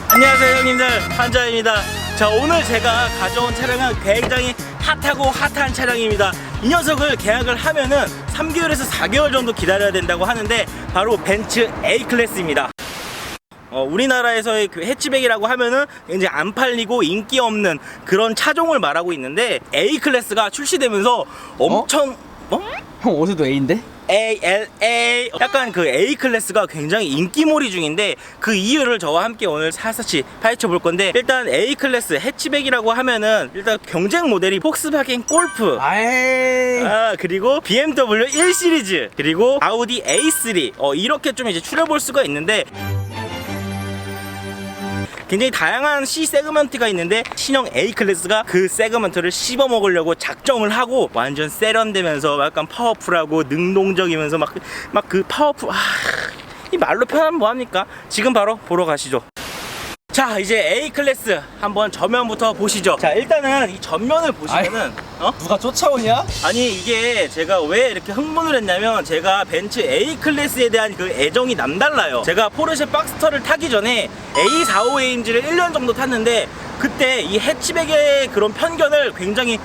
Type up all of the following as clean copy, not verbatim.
안녕하세요 형님들, 한자입니다. 자, 오늘 제가 가져온 차량은 굉장히 핫하고 핫한 차량입니다. 이 녀석을 계약을 하면은 3개월에서 4개월 정도 기다려야 된다고 하는데 바로 벤츠 A클래스입니다. 우리나라에서의 그 해치백이라고 하면은 굉장히 안 팔리고 인기 없는 그런 차종을 말하고 있는데 A클래스가 출시되면서 엄청 형 옷에도 A인데? ALA 약간 그 A클래스가 굉장히 인기몰이 중인데 그 이유를 저와 함께 오늘 사사치 파헤쳐 볼 건데, 일단 A클래스 해치백이라고 하면은 일단 경쟁 모델이 폭스바겐 골프, 그리고 BMW 1시리즈, 그리고 아우디 A3 이렇게 좀 이제 추려볼 수가 있는데, 굉장히 다양한 C 세그먼트가 있는데 신형 A클래스가 그 세그먼트를 씹어 먹으려고 작정을 하고 완전 세련되면서 약간 파워풀하고 능동적이면서 막 그 파워풀, 이 말로 표현하면 뭐합니까? 지금 바로 보러 가시죠. 자, 이제 A클래스 한번 전면부터 보시죠. 자, 일단은 이 전면을 보시면은 누가 쫓아오냐? 아니, 이게 제가 왜 이렇게 흥분을 했냐면, 제가 벤츠 A클래스에 대한 그 애정이 남달라요. 제가 포르쉐 박스터를 타기 전에 A45 AMG를 1년 정도 탔는데, 그때 이 해치백의 그런 편견을 굉장히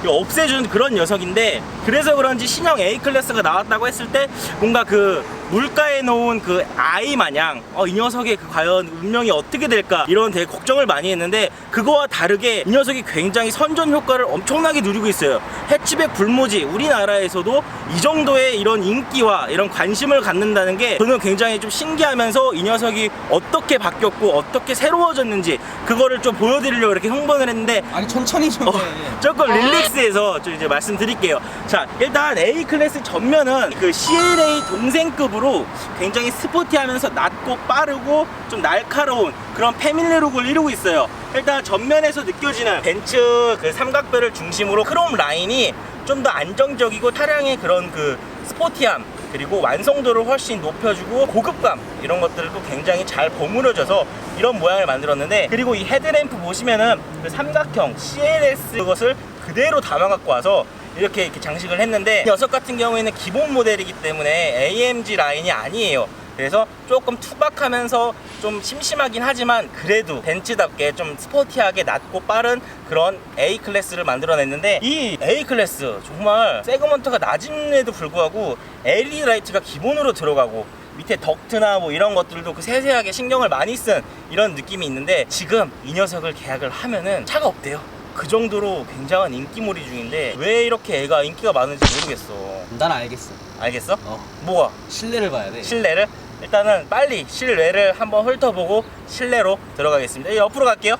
없애준 그런 녀석인데, 그래서 그런지 신형 A클래스가 나왔다고 했을 때 뭔가 그 물가에 놓은 그 아이 마냥 이 녀석의 그 과연 운명이 어떻게 될까, 이런 되게 걱정을 많이 했는데, 그거와 다르게 이 녀석이 굉장히 선전 효과를 엄청나게 누리고 있어요. 해치백 불모지 우리나라에서도 이 정도의 이런 인기와 이런 관심을 갖는다는 게 저는 굉장히 좀 신기하면서, 이 녀석이 어떻게 바뀌었고 어떻게 새로워졌는지 그거를 좀 보여드리려고 이렇게 흥분을 했는데, 아니 천천히 좀 해. 조금 릴렉스해서 좀 이제 말씀드릴게요. 자, 일단 A클래스 전면은 그 CLA 동생급으로 굉장히 스포티하면서 낮고 빠르고 좀 날카로운 그런 패밀리룩을 이루고 있어요. 일단 전면에서 느껴지는 벤츠 그 삼각배를 중심으로 크롬 라인이 좀 더 안정적이고 차량의 그런 그 스포티함, 그리고 완성도를 훨씬 높여주고 고급감, 이런 것들을 또 굉장히 잘 버무려져서 이런 모양을 만들었는데, 그리고 이 헤드램프 보시면은 그 삼각형 CLS 그것을 그대로 담아 갖고 와서 이렇게 장식을 했는데, 이 녀석 같은 경우에는 기본 모델이기 때문에 AMG 라인이 아니에요. 그래서 조금 투박하면서 좀 심심하긴 하지만 그래도 벤츠답게 좀 스포티하게 낮고 빠른 그런 A클래스를 만들어냈는데, 이 A클래스 정말 세그먼트가 낮음에도 불구하고 LED 라이트가 기본으로 들어가고 밑에 덕트나 뭐 이런 것들도 그 세세하게 신경을 많이 쓴 이런 느낌이 있는데, 지금 이 녀석을 계약을 하면은 차가 없대요. 그 정도로 굉장한 인기몰이 중인데 왜 이렇게 애가 인기가 많은지 모르겠어. 난 알겠어. 알겠어? 뭐가? 실내를 봐야 돼. 실내를? 일단은 빨리 실내를 한번 훑어보고 실내로 들어가겠습니다. 옆으로 갈게요.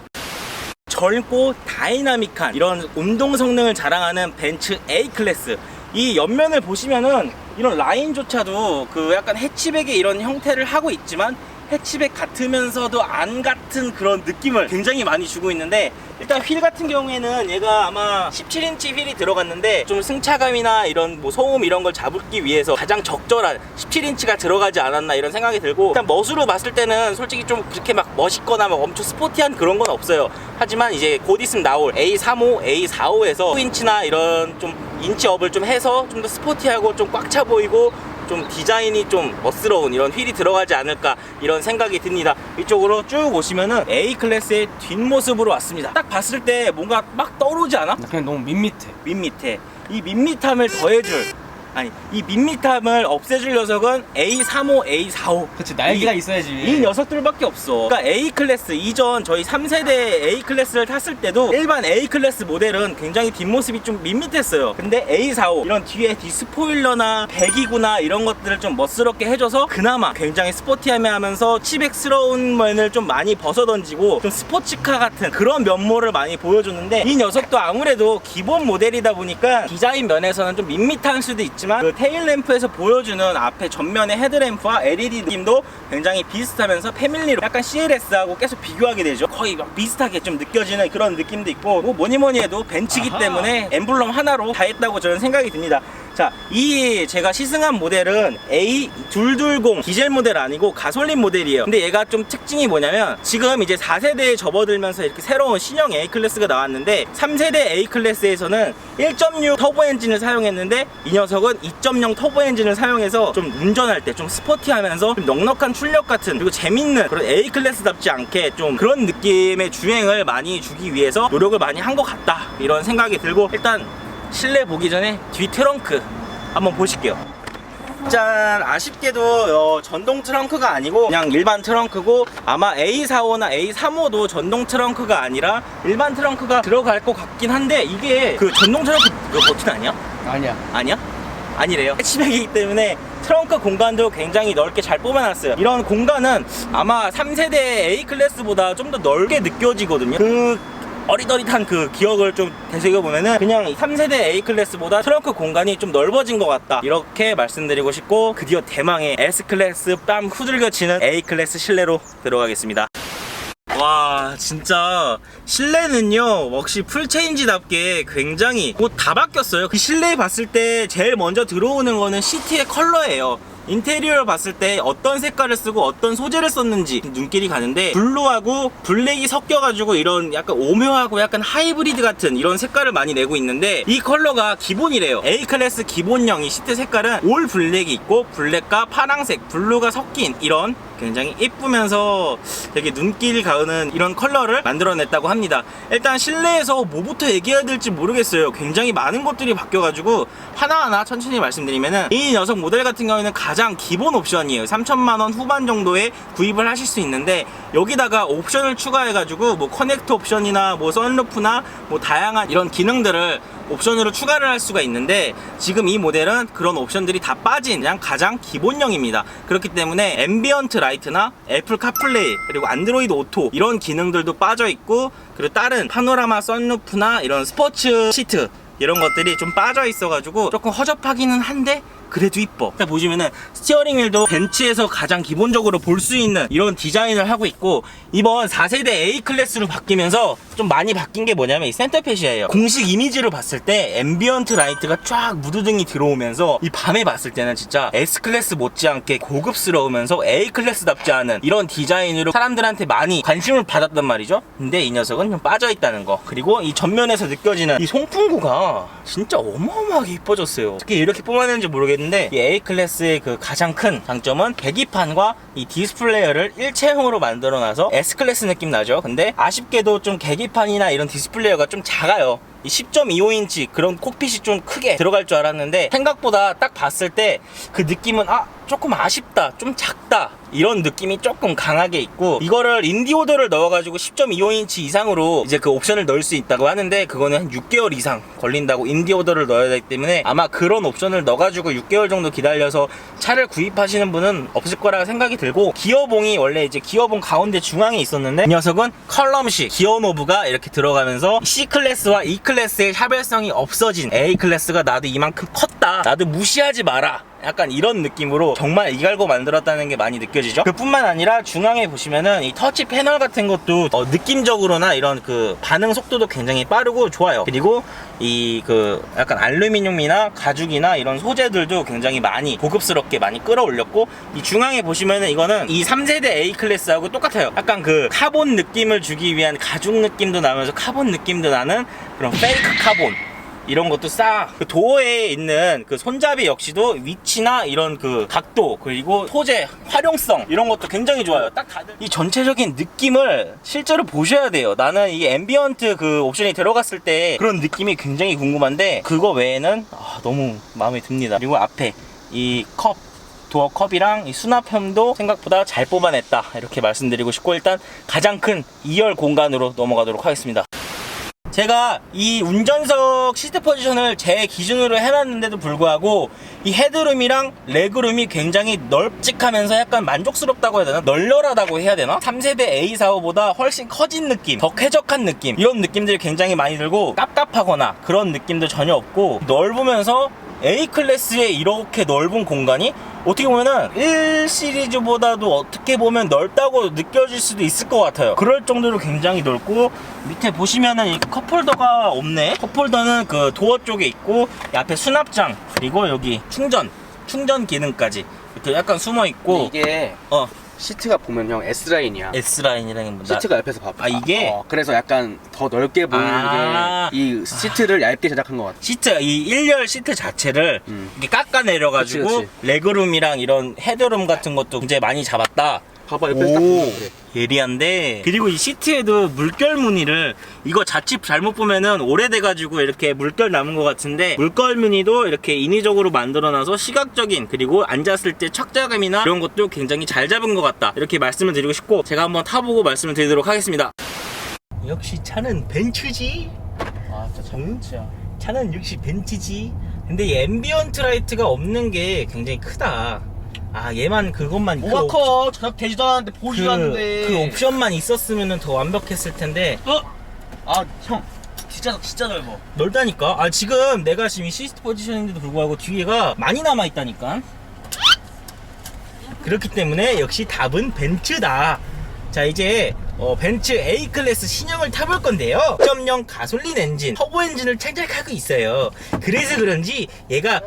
젊고 다이나믹한 이런 운동 성능을 자랑하는 벤츠 A클래스, 이 옆면을 보시면은 이런 라인조차도 그 약간 해치백의 이런 형태를 하고 있지만 해치백 같으면서도 안 같은 그런 느낌을 굉장히 많이 주고 있는데, 일단 휠 같은 경우에는 얘가 아마 17인치 휠이 들어갔는데 좀 승차감이나 이런 뭐 소음 이런 걸 잡기 위해서 가장 적절한 17인치가 들어가지 않았나 이런 생각이 들고, 일단 멋으로 봤을 때는 솔직히 좀 그렇게 막 멋있거나 막 엄청 스포티한 그런 건 없어요. 하지만 이제 곧 있으면 나올 A35, A45에서 9인치나 이런 좀 인치업을 좀 해서 좀 더 스포티하고 좀 꽉 차 보이고 좀 디자인이 좀 멋스러운 이런 휠이 들어가지 않을까 이런 생각이 듭니다. 이쪽으로 쭉 오시면은 A클래스의 뒷모습으로 왔습니다. 딱 봤을 때 뭔가 막 떠오르지 않아? 그냥 너무 밋밋해. 밋밋해. 이 밋밋함을 더해줄, 이 밋밋함을 없애줄 녀석은 A35, A45. 그치, 날개가 있어야지. 이 녀석들밖에 없어. 그러니까 A클래스 이전 저희 3세대 A클래스를 탔을 때도 일반 A클래스 모델은 굉장히 뒷모습이 좀 밋밋했어요. 근데 A45 이런 뒤에 뒷스포일러나 배기구나 이런 것들을 좀 멋스럽게 해줘서 그나마 굉장히 스포티하면서 치백스러운 면을 좀 많이 벗어던지고 좀 스포츠카 같은 그런 면모를 많이 보여줬는데, 이 녀석도 아무래도 기본 모델이다 보니까 디자인 면에서는 좀 밋밋할 수도 있지 같지만 그 테일 램프에서 보여주는 앞에 전면의 헤드램프와 LED 느낌도 굉장히 비슷하면서 패밀리로 약간 CLS하고 계속 비교하게 되죠. 거의 막 비슷하게 좀 느껴지는 그런 느낌도 있고, 뭐 뭐니 해도 벤츠이기 때문에 엠블럼 하나로 다 했다고 저는 생각이 듭니다. 자, 이 제가 시승한 모델은 A220 디젤 모델 아니고 가솔린 모델이에요. 근데 얘가 좀 특징이 뭐냐면 지금 이제 4세대에 접어들면서 이렇게 새로운 신형 A클래스가 나왔는데 3세대 A클래스에서는 1.6 터보 엔진을 사용했는데 이 녀석은 2.0 터보 엔진을 사용해서 좀 운전할 때 좀 스포티하면서 좀 넉넉한 출력 같은, 그리고 재밌는 그런 A클래스답지 않게 좀 그런 느낌의 주행을 많이 주기 위해서 노력을 많이 한 것 같다, 이런 생각이 들고, 일단 실내 보기 전에 뒤 트렁크 한번 보실게요. 짠! 아쉽게도 전동 트렁크가 아니고 그냥 일반 트렁크고, 아마 A45나 A35도 전동 트렁크가 아니라 일반 트렁크가 들어갈 것 같긴 한데, 이게 그 전동 트렁크 그 버튼 아니야? 아니야. 아니야? 아니래요. 해치백이기 때문에 트렁크 공간도 굉장히 넓게 잘 뽑아놨어요. 이런 공간은 아마 3세대 A클래스보다 좀 더 넓게 느껴지거든요. 그 어릿어릿한 그 기억을 좀 되새겨보면은 그냥 3세대 A클래스보다 트렁크 공간이 좀 넓어진 것 같다, 이렇게 말씀드리고 싶고, 드디어 대망의 S클래스 뺨 후들겨 치는 A클래스 실내로 들어가겠습니다. 와, 진짜 실내는요 역시 풀체인지답게 굉장히 뭐 다 바뀌었어요. 그 실내에 봤을 때 제일 먼저 들어오는 거는 시트의 컬러예요. 인테리어를 봤을 때 어떤 색깔을 쓰고 어떤 소재를 썼는지 눈길이 가는데, 블루하고 블랙이 섞여가지고 이런 약간 오묘하고 약간 하이브리드 같은 이런 색깔을 많이 내고 있는데, 이 컬러가 기본이래요. A클래스 기본형 이 시트 색깔은 올 블랙이 있고 블랙과 파랑색, 블루가 섞인 이런 굉장히 예쁘면서 되게 눈길 가는 이런 컬러를 만들어냈다고 합니다. 일단 실내에서 뭐부터 얘기해야 될지 모르겠어요. 굉장히 많은 것들이 바뀌어가지고 하나하나 천천히 말씀드리면은, 이 녀석 모델 같은 경우에는 가장 기본 옵션이에요. 3,000만원 후반 정도에 구입을 하실 수 있는데, 여기다가 옵션을 추가해가지고 뭐 커넥터 옵션이나 뭐 선루프나 뭐 다양한 이런 기능들을 옵션으로 추가를 할 수가 있는데, 지금 이 모델은 그런 옵션들이 다 빠진 그냥 가장 기본형입니다. 그렇기 때문에 앰비언트 라이트나 애플 카플레이, 그리고 안드로이드 오토 이런 기능들도 빠져있고, 그리고 다른 파노라마 선루프나 이런 스포츠 시트 이런 것들이 좀 빠져 있어가지고 조금 허접하기는 한데 그래도 이뻐. 보시면은 스티어링 휠도 벤츠에서 가장 기본적으로 볼 수 있는 이런 디자인을 하고 있고, 이번 4세대 A클래스로 바뀌면서 좀 많이 바뀐 게 뭐냐면 이 센터펫이에요. 공식 이미지를 봤을 때 앰비언트 라이트가 쫙 무드등이 들어오면서 이 밤에 봤을 때는 진짜 S클래스 못지않게 고급스러우면서 A클래스답지 않은 이런 디자인으로 사람들한테 많이 관심을 받았단 말이죠. 근데 이 녀석은 좀 빠져있다는 거, 그리고 이 전면에서 느껴지는 이 송풍구가 진짜 어마어마하게 이뻐졌어요. 어떻게 이렇게 뽑아내는지 모르겠는데, 이 A클래스의 그 가장 큰 장점은 계기판과 이 디스플레이어를 일체형으로 만들어놔서 S클래스 느낌 나죠. 근데 아쉽게도 좀 계기판이나 이런 디스플레이어가 좀 작아요. 이 10.25인치 그런 콕핏이 좀 크게 들어갈 줄 알았는데, 생각보다 딱 봤을 때 그 느낌은 조금 아쉽다, 좀 작다, 이런 느낌이 조금 강하게 있고, 이거를 인디오더를 넣어가지고 10.25인치 이상으로 이제 그 옵션을 넣을 수 있다고 하는데, 그거는 한 6개월 이상 걸린다고 인디오더를 넣어야 되기 때문에 아마 그런 옵션을 넣어가지고 6개월 정도 기다려서 차를 구입하시는 분은 없을 거라 생각이 들고, 기어봉이 원래 이제 기어봉 가운데 중앙에 있었는데, 이 녀석은 컬럼식 기어 노브가 이렇게 들어가면서 C클래스와 E클래스의 차별성이 없어진, A클래스가 나도 이만큼 컸다, 나도 무시하지 마라, 약간 이런 느낌으로 정말 이갈고 만들었다는 게 많이 느껴지죠. 그뿐만 아니라 중앙에 보시면은 이 터치 패널 같은 것도 느낌적으로나 이런 그 반응 속도도 굉장히 빠르고 좋아요. 그리고 이 그 약간 알루미늄이나 가죽이나 이런 소재들도 굉장히 많이 고급스럽게 많이 끌어올렸고, 이 중앙에 보시면은 이거는 이 3세대 A클래스하고 똑같아요. 약간 그 카본 느낌을 주기 위한 가죽 느낌도 나면서 카본 느낌도 나는 그런 페이크 카본, 이런 것도 싹, 그 도어에 있는 그 손잡이 역시도 위치나 이런 그 각도, 그리고 소재 활용성, 이런 것도 굉장히 좋아요. 딱 다들 이 전체적인 느낌을 실제로 보셔야 돼요. 나는 이 앰비언트 그 옵션이 들어갔을 때 그런 느낌이 굉장히 궁금한데, 그거 외에는 너무 마음에 듭니다. 그리고 앞에 이 컵, 도어 컵이랑 이 수납형도 생각보다 잘 뽑아냈다, 이렇게 말씀드리고 싶고, 일단 가장 큰 2열 공간으로 넘어가도록 하겠습니다. 제가 이 운전석 시트 포지션을 제 기준으로 해놨는데도 불구하고 이 헤드룸이랑 레그룸이 굉장히 넓직하면서 약간 만족스럽다고 해야 되나? 널널하다고 해야 되나? 3세대 A45보다 훨씬 커진 느낌, 더 쾌적한 느낌, 이런 느낌들이 굉장히 많이 들고, 깝깝하거나 그런 느낌도 전혀 없고, 넓으면서 A 클래스에 이렇게 넓은 공간이 어떻게 보면은 1 시리즈보다도 어떻게 보면 넓다고 느껴질 수도 있을 것 같아요. 그럴 정도로 굉장히 넓고, 밑에 보시면은 이 컵홀더가 없네. 컵홀더는 그 도어 쪽에 있고, 이 앞에 수납장, 그리고 여기 충전 기능까지 이렇게 약간 숨어 있고. 이게 시트가 보면 형 S라인이야. S라인이라는 시트가 옆에서 봐봐. 이게 그래서 약간 더 넓게 보이는 게 이 시트를 얇게 제작한 것 같아. 시트, 이 1열 시트 자체를 이렇게 깎아 내려가지고 그치. 레그룸이랑 이런 헤드룸 같은 것도 굉장히 많이 잡았다. 봐봐, 옆에서 딱 보면 그래. 예리한데, 그리고 이 시트에도 물결 무늬를, 이거 자칫 잘못 보면은 오래돼가지고 이렇게 물결 남은 것 같은데, 물결 무늬도 이렇게 인위적으로 만들어놔서 시각적인, 그리고 앉았을 때 착자감이나 이런 것도 굉장히 잘 잡은 것 같다, 이렇게 말씀을 드리고 싶고, 제가 한번 타보고 말씀을 드리도록 하겠습니다. 역시 차는 벤츠지. 진짜 벤츠야. 차는 역시 벤츠지. 근데 이 앰비언트 라이트가 없는 게 굉장히 크다. 얘만 그것만 뭐가 커? 저녁 되지도 않았는데 보지도 않는데. 그 옵션만 있었으면 더 완벽했을 텐데. 형 진짜 넓어. 넓다니까. 지금 내가 지금 이 시스트 포지션인데도 불구하고 뒤에가 많이 남아 있다니까. 그렇기 때문에 역시 답은 벤츠다. 자, 이제 벤츠 A 클래스 신형을 타볼 건데요. 1.0 가솔린 엔진, 터보 엔진을 장착하고 있어요. 그래서 그런지 얘가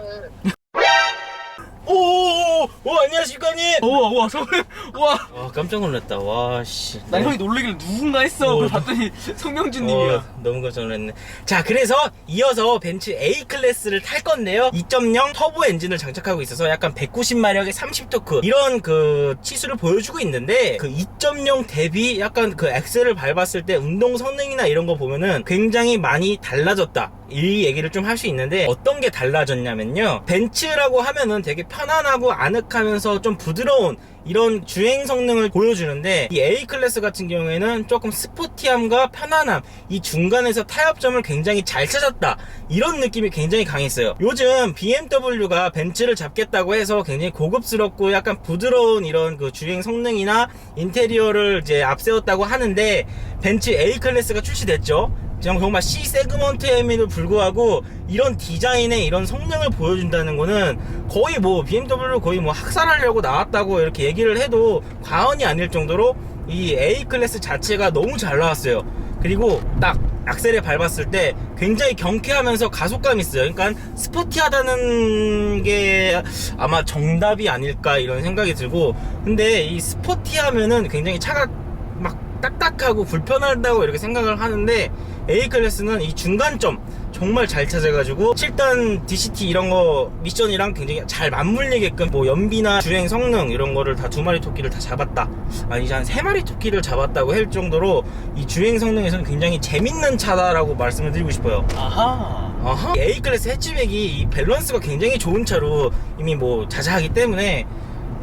오, 안녕하십니까, 형님. 우와 성명. 우와. 깜짝 놀랐다. 와, 씨. 난 형이 놀래길래 누군가 했어. 그걸 봤더니 성명준님이야. 너무 깜짝 놀랐네. 자, 그래서 이어서 벤츠 A 클래스를 탈 건데요. 2.0 터보 엔진을 장착하고 있어서 약간 190마력의 30토크 이런 그 치수를 보여주고 있는데, 그 2.0 대비 약간 그 엑셀을 밟았을 때 운동 성능이나 이런 거 보면은 굉장히 많이 달라졌다, 이 얘기를 좀 할 수 있는데, 어떤 게 달라졌냐면요, 벤츠라고 하면은 되게 편안하고 아늑하면서 좀 부드러운 이런 주행 성능을 보여주는데, 이 A 클래스 같은 경우에는 조금 스포티함과 편안함, 이 중간에서 타협점을 굉장히 잘 찾았다, 이런 느낌이 굉장히 강했어요. 요즘 BMW가 벤츠를 잡겠다고 해서 굉장히 고급스럽고 약간 부드러운 이런 그 주행 성능이나 인테리어를 이제 앞세웠다고 하는데, 벤츠 A 클래스가 출시됐죠. 정말 C 세그먼트임에도 불구하고 이런 디자인의 이런 성능을 보여준다는 거는 거의 뭐 BMW 거의 뭐 학살하려고 나왔다고 이렇게 얘기를 해도 과언이 아닐 정도로 이 A 클래스 자체가 너무 잘 나왔어요. 그리고 딱 악셀에 밟았을 때 굉장히 경쾌하면서 가속감이 있어요. 그러니까 스포티하다는 게 아마 정답이 아닐까 이런 생각이 들고, 근데 이 스포티하면은 굉장히 차가 막 딱딱하고 불편하다고 이렇게 생각을 하는데, A 클래스는 이 중간점 정말 잘 찾아가지고 7단 DCT 이런 거 미션이랑 굉장히 잘 맞물리게끔 뭐 연비나 주행 성능 이런 거를 다 2마리 토끼를 다 잡았다, 아니지 한 3마리 토끼를 잡았다고 할 정도로 이 주행 성능에서는 굉장히 재밌는 차다라고 말씀을 드리고 싶어요. 아하. A 클래스 해치백이 이 밸런스가 굉장히 좋은 차로 이미 뭐 자자하기 때문에,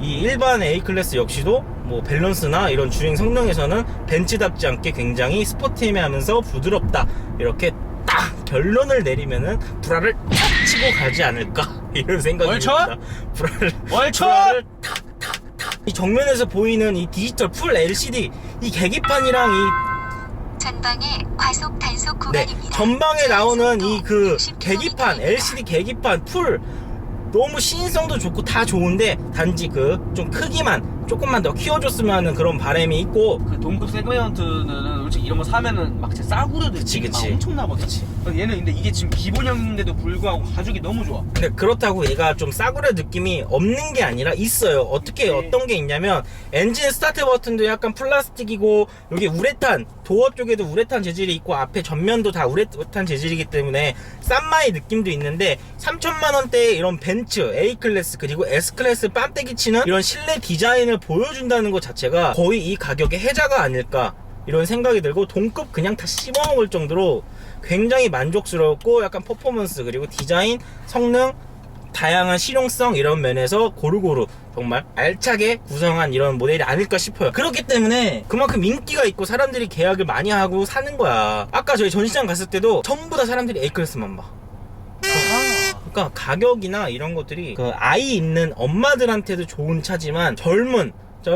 이 일반 A 클래스 역시도 뭐 밸런스나 이런 주행 성능에서는 벤츠답지 않게 굉장히 스포티하면서 부드럽다, 이렇게 딱 결론을 내리면은 불화를 탁 치고 가지 않을까 이런 생각이 듭니다. 불화를 탁. 이 정면에서 보이는 이 디지털 풀 LCD 이 계기판이랑 이 전방에 과속 단속 구간입니다. 전방에 나오는 이 그 계기판, LCD 계기판 풀 너무 시인성도 좋고 다 좋은데, 단지 그 좀 크기만 조금만 더 키워줬으면 하는 그런 바람이 있고. 그 동급 세그먼트는 솔직히 이런 거 사면은 막 진짜 싸구려도 그치. 엄청나거든. 얘는 근데 이게 지금 기본형인데도 불구하고 가죽이 너무 좋아. 근데 그렇다고 얘가 좀 싸구려 느낌이 없는 게 아니라 있어요. 어떻게 어떤 게 있냐면, 엔진 스타트 버튼도 약간 플라스틱이고, 여기 우레탄, 도어 쪽에도 우레탄 재질이 있고, 앞에 전면도 다 우레탄 재질이기 때문에 싼마이 느낌도 있는데, 3천만 원대의 이런 벤츠 A 클래스 그리고 S 클래스 빰떼기 치는 이런 실내 디자인을 보여준다는 것 자체가 거의 이 가격의 혜자가 아닐까 이런 생각이 들고, 동급 그냥 다 씹어먹을 정도로 굉장히 만족스럽고, 약간 퍼포먼스 그리고 디자인, 성능, 다양한 실용성 이런 면에서 고루고루 정말 알차게 구성한 이런 모델이 아닐까 싶어요. 그렇기 때문에 그만큼 인기가 있고 사람들이 계약을 많이 하고 사는 거야. 아까 저희 전시장 갔을 때도 전부 다 사람들이 A 클래스만 봐. 그러니까 가격이나 이런 것들이 그 아이 있는 엄마들한테도 좋은 차지만, 젊은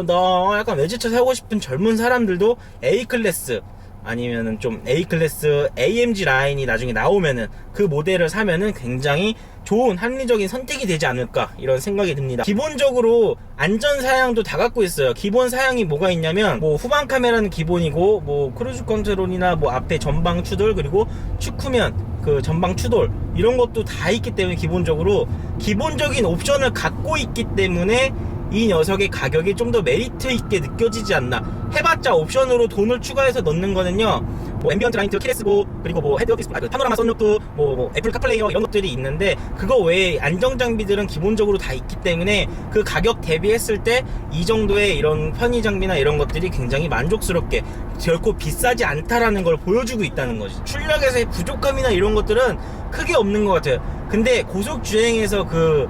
나 약간 외제차 사고 싶은 젊은 사람들도 A 클래스 아니면은 좀 A클래스 AMG 라인이 나중에 나오면은 그 모델을 사면은 굉장히 좋은 합리적인 선택이 되지 않을까 이런 생각이 듭니다. 기본적으로 안전 사양도 다 갖고 있어요. 기본 사양이 뭐가 있냐면 뭐 후방 카메라는 기본이고 뭐 크루즈 컨트롤이나 뭐 앞에 전방 추돌 그리고 축후면 그 전방 추돌 이런 것도 다 있기 때문에 기본적인 옵션을 갖고 있기 때문에 이 녀석의 가격이 좀 더 메리트 있게 느껴지지 않나. 해봤자 옵션으로 돈을 추가해서 넣는 거는요, 뭐 앰비언트 라이트, 키레스보, 그리고 뭐 헤드업 디스플레이, 파노라마 선루프, 뭐 애플 카플레이어 이런 것들이 있는데 그거 외에 안정 장비들은 기본적으로 다 있기 때문에 그 가격 대비했을 때 이 정도의 이런 편의 장비나 이런 것들이 굉장히 만족스럽게 결코 비싸지 않다라는 걸 보여주고 있다는 거지. 출력에서의 부족함이나 이런 것들은 크게 없는 것 같아요. 근데 고속 주행에서 그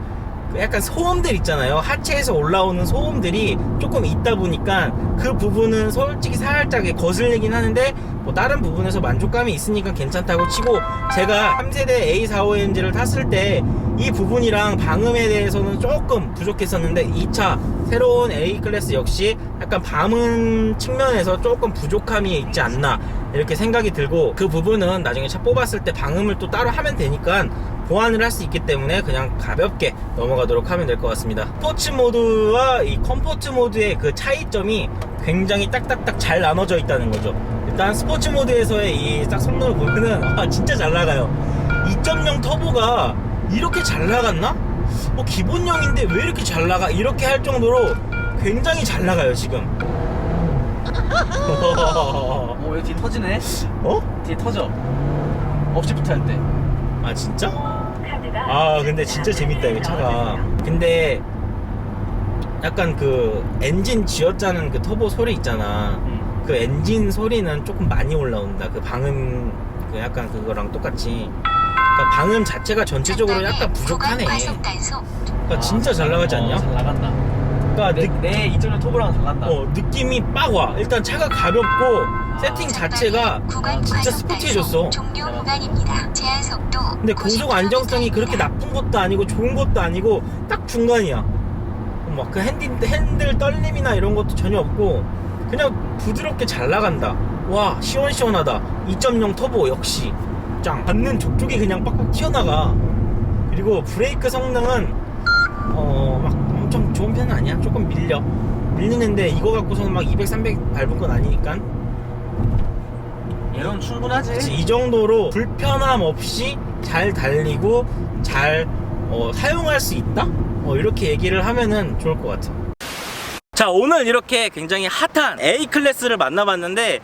약간 소음들 있잖아요. 하체에서 올라오는 소음들이 조금 있다 보니까 그 부분은 솔직히 살짝 거슬리긴 하는데 뭐 다른 부분에서 만족감이 있으니까 괜찮다고 치고, 제가 3세대 A45NG를 탔을 때 이 부분이랑 방음에 대해서는 조금 부족했었는데 2차 새로운 A클래스 역시 약간 방음 측면에서 조금 부족함이 있지 않나 이렇게 생각이 들고, 그 부분은 나중에 차 뽑았을 때 방음을 또 따로 하면 되니까 보완을 할 수 있기 때문에 그냥 가볍게 넘어가도록 하면 될 것 같습니다. 스포츠 모드와 이 컴포트 모드의 그 차이점이 굉장히 딱딱딱 잘 나눠져 있다는 거죠. 일단 스포츠 모드에서의 이 딱 성능을 보면은 진짜 잘 나가요. 2.0 터보가 이렇게 잘 나갔나? 뭐 기본형인데 왜 이렇게 잘 나가? 이렇게 할 정도로 굉장히 잘 나가요 지금. 오, 여기 뒤에 터지네. 어? 뒤에 터져. 업시프트 할 때. 아 진짜? 아 근데 진짜 재밌다 이거 차가. 근데 약간 그 엔진 쥐어짜는 그 터보 소리 있잖아. 그 엔진 소리는 조금 많이 올라온다. 그 방음 그 약간 그거랑 똑같이. 그러니까 방음 자체가 전체적으로 약간 부족하네. 그러니까 진짜 잘 나가지 않냐? 잘 나간다. 그러니까 내 2.0 터보랑 잘 난다. 느낌이 빡 와. 일단 차가 가볍고 세팅 자체가 진짜 스포티해졌어. 종료 구간입니다. 제한 속도. 근데 고속 안정성이 그렇게 나쁜 것도 아니고 좋은 것도 아니고 딱 중간이야. 막 그 핸들 떨림이나 이런 것도 전혀 없고 그냥 부드럽게 잘 나간다. 와 시원시원하다. 2.0 터보 역시 짱. 받는 족족이 그냥 빡빡 튀어나가. 그리고 브레이크 성능은 막 엄청 좋은 편은 아니야. 조금 밀리는데 이거 갖고서는 막 200, 300 밟은 건 아니니까. 얘는 충분하지. 그치, 이 정도로 불편함 없이 잘 달리고 잘 사용할 수 있다? 이렇게 얘기를 하면은 좋을 것 같아. 자, 오늘 이렇게 굉장히 핫한 A클래스를 만나봤는데,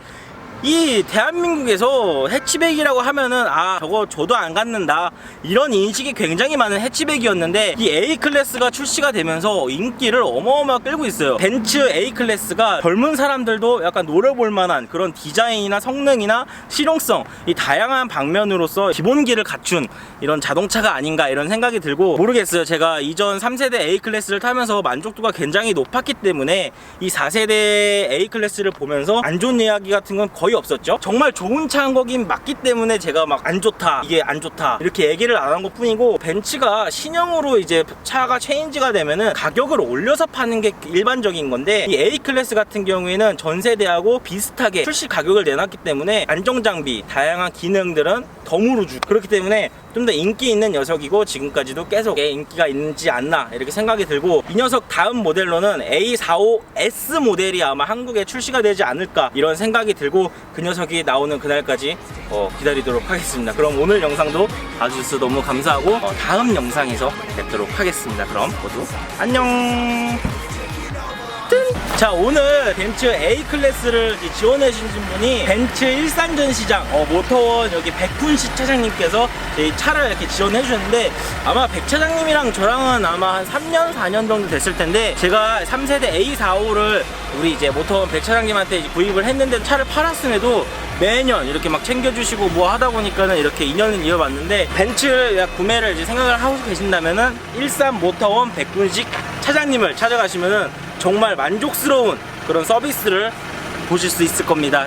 이 대한민국에서 해치백이라고 하면은 저거 저도 안 갖는다 이런 인식이 굉장히 많은 해치백이었는데, 이 A클래스가 출시가 되면서 인기를 어마어마하게 끌고 있어요. 벤츠 A클래스가 젊은 사람들도 약간 노려볼 만한 그런 디자인이나 성능이나 실용성, 이 다양한 방면으로서 기본기를 갖춘 이런 자동차가 아닌가 이런 생각이 들고, 모르겠어요. 제가 이전 3세대 A클래스를 타면서 만족도가 굉장히 높았기 때문에 이 4세대 A클래스를 보면서 안 좋은 이야기 같은 건 거의 없었죠. 정말 좋은 차인 거긴 맞기 때문에 제가 막 안 좋다, 이게 안 좋다 이렇게 얘기를 안 한 것 뿐이고, 벤츠가 신형으로 이제 차가 체인지가 되면은 가격을 올려서 파는 게 일반적인 건데, 이 A클래스 같은 경우에는 전 세대하고 비슷하게 출시 가격을 내놨기 때문에 안정장비, 다양한 기능들은 덤으로 주고, 그렇기 때문에 좀 더 인기 있는 녀석이고 지금까지도 계속 인기가 있지 않나 이렇게 생각이 들고, 이 녀석 다음 모델로는 A45S 모델이 아마 한국에 출시가 되지 않을까 이런 생각이 들고, 그 녀석이 나오는 그날까지 기다리도록 하겠습니다. 그럼 오늘 영상도 봐주셔서 너무 감사하고 다음 영상에서 뵙도록 하겠습니다. 그럼 모두 안녕. 자, 오늘 벤츠 A클래스를 지원해 주신 분이 벤츠 일산전시장 모터원 여기 백훈식 차장님께서 이 차를 이렇게 지원해 주셨는데, 아마 백 차장님이랑 저랑은 아마 한 3년 4년 정도 됐을 텐데, 제가 3세대 A45를 우리 이제 모터원 백 차장님한테 이제 구입을 했는데, 차를 팔았음에도 매년 이렇게 막 챙겨주시고 뭐 하다 보니까는 이렇게 인연을 이어봤는데, 벤츠를 구매를 이제 생각을 하고 계신다면은 일산 모터원 백훈식 차장님을 찾아가시면은 정말 만족스러운 그런 서비스를 보실 수 있을 겁니다.